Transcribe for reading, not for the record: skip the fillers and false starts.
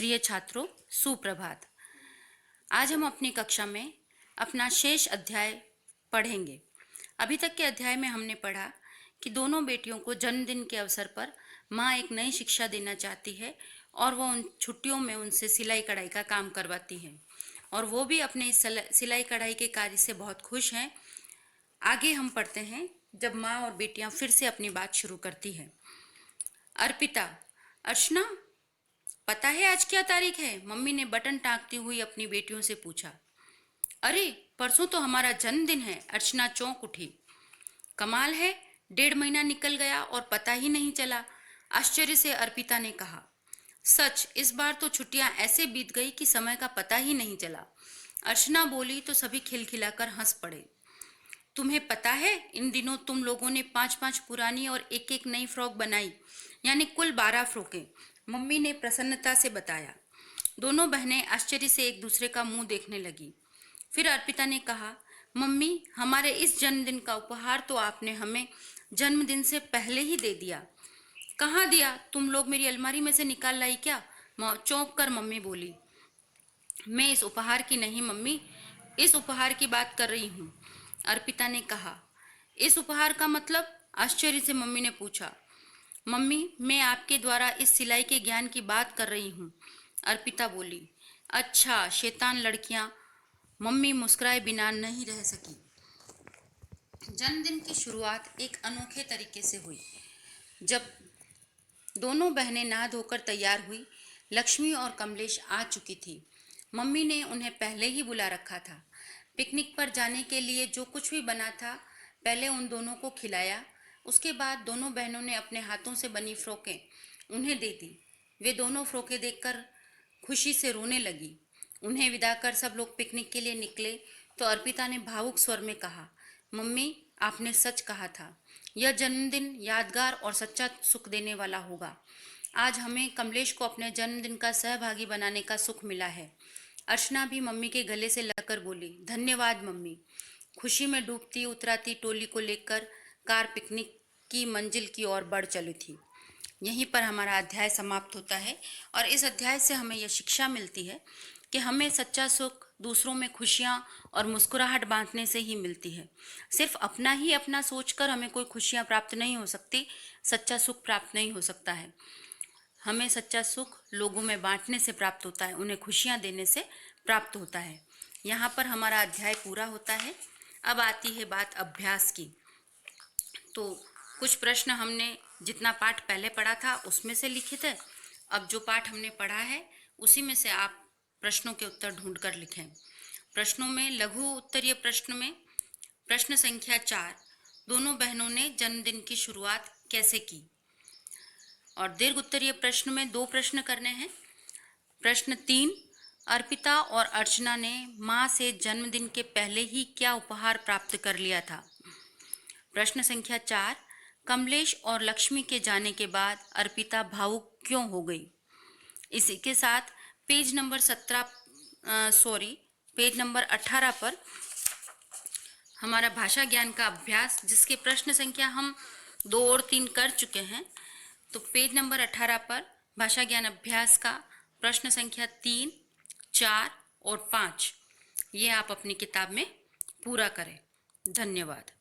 प्रिय छात्रों, सुप्रभात। आज हम अपनी कक्षा में अपना शेष अध्याय पढ़ेंगे। अभी तक के अध्याय में हमने पढ़ा कि दोनों बेटियों को जन्मदिन के अवसर पर माँ एक नई शिक्षा देना चाहती है और वो उन छुट्टियों में उनसे सिलाई कढ़ाई का काम करवाती है और वो भी अपने इस सिलाई कढ़ाई के कार्य से बहुत खुश हैं। आगे हम पढ़ते हैं जब माँ और बेटियां फिर से अपनी बात शुरू करती हैं। अर्पिता, अर्चना, पता है आज क्या तारीख है? मम्मी ने बटन टाँगती हुई अपनी बेटियों से पूछा। अरे, परसों तो हमारा जन्मदिन है। अर्चना चौंक उठी। कमाल है, 1.5 महीना निकल गया और पता ही नहीं चला, आश्चर्य से अर्पिता ने कहा। सच, इस बार तो छुट्टियां ऐसे बीत गई कि समय का पता ही नहीं चला। अर्चना बोली तो सभी खिलखिलाकर हंस पड़े। तुम्हें पता है, इन दिनों तुम लोगों ने 5-5 पुरानी और एक नई फ्रॉक बनाई, यानी कुल 12 फ्रॉकें, मम्मी ने प्रसन्नता से बताया। दोनों बहनें आश्चर्य से एक दूसरे का मुंह देखने लगी। फिर अर्पिता ने कहा, मम्मी, हमारे इस जन्मदिन का उपहार तो आपने हमें जन्मदिन से पहले ही दे दिया। कहाँ दिया? तुम लोग मेरी अलमारी में से निकाल लाई क्या? चौंक कर मम्मी बोली। मैं इस उपहार की नहीं मम्मी, इस उपहार की बात कर रही हूँ, अर्पिता ने कहा। इस उपहार का मतलब? आश्चर्य से मम्मी ने पूछा। मम्मी, मैं आपके द्वारा इस सिलाई के ज्ञान की बात कर रही हूँ, अर्पिता बोली। अच्छा, शैतान लड़कियां, मम्मी मुस्कुराए बिना नहीं रह सकी। जन्मदिन की शुरुआत एक अनोखे तरीके से हुई। जब दोनों बहनें नहा धोकर तैयार हुई, लक्ष्मी और कमलेश आ चुकी थी। मम्मी ने उन्हें पहले ही बुला रखा था। पिकनिक पर जाने के लिए जो कुछ भी बना था, पहले उन दोनों को खिलाया। उसके बाद दोनों बहनों ने अपने हाथों से बनी फ्रॉकें उन्हें दे दी। वे दोनों फ्रॉकें देखकर खुशी से रोने लगी। उन्हें विदा कर सब लोग पिकनिक के लिए निकले तो अर्पिता ने भावुक स्वर में कहा, मम्मी, आपने सच कहा था। यह जन्मदिन यादगार और सच्चा सुख देने वाला होगा। आज हमें कमलेश को अपने जन्मदिन का सहभागी बनाने का सुख मिला है। अर्चना भी मम्मी के गले से लगकर बोली, धन्यवाद मम्मी। खुशी में डूबती उतराती टोली को लेकर कार पिकनिक की मंजिल की ओर बढ़ चली थी। यहीं पर हमारा अध्याय समाप्त होता है और इस अध्याय से हमें यह शिक्षा मिलती है कि हमें सच्चा सुख दूसरों में खुशियाँ और मुस्कुराहट बांटने से ही मिलती है। सिर्फ अपना ही अपना सोचकर हमें कोई खुशियाँ प्राप्त नहीं हो सकती, सच्चा सुख प्राप्त नहीं हो सकता है। हमें सच्चा सुख लोगों में बांटने से प्राप्त होता है, उन्हें खुशियाँ देने से प्राप्त होता है। यहाँ पर हमारा अध्याय पूरा होता है। अब आती है बात अभ्यास की। तो कुछ प्रश्न हमने जितना पाठ पहले पढ़ा था उसमें से लिखित है। अब जो पाठ हमने पढ़ा है उसी में से आप प्रश्नों के उत्तर ढूंढकर लिखें। प्रश्नों में लघु उत्तरीय प्रश्न में प्रश्न संख्या 4, दोनों बहनों ने जन्मदिन की शुरुआत कैसे की? और दीर्घ उत्तरीय प्रश्न में 2 प्रश्न करने हैं। प्रश्न 3, अर्पिता और अर्चना ने माँ से जन्मदिन के पहले ही क्या उपहार प्राप्त कर लिया था? प्रश्न संख्या 4, कमलेश और लक्ष्मी के जाने के बाद अर्पिता भावुक क्यों हो गई? इसी के साथ पेज नंबर 18 पर हमारा भाषा ज्ञान का अभ्यास, जिसके प्रश्न संख्या हम 2 और 3 कर चुके हैं। तो पेज नंबर 18 पर भाषा ज्ञान अभ्यास का प्रश्न संख्या 3, 4 और 5 ये आप अपनी किताब में पूरा करें। धन्यवाद।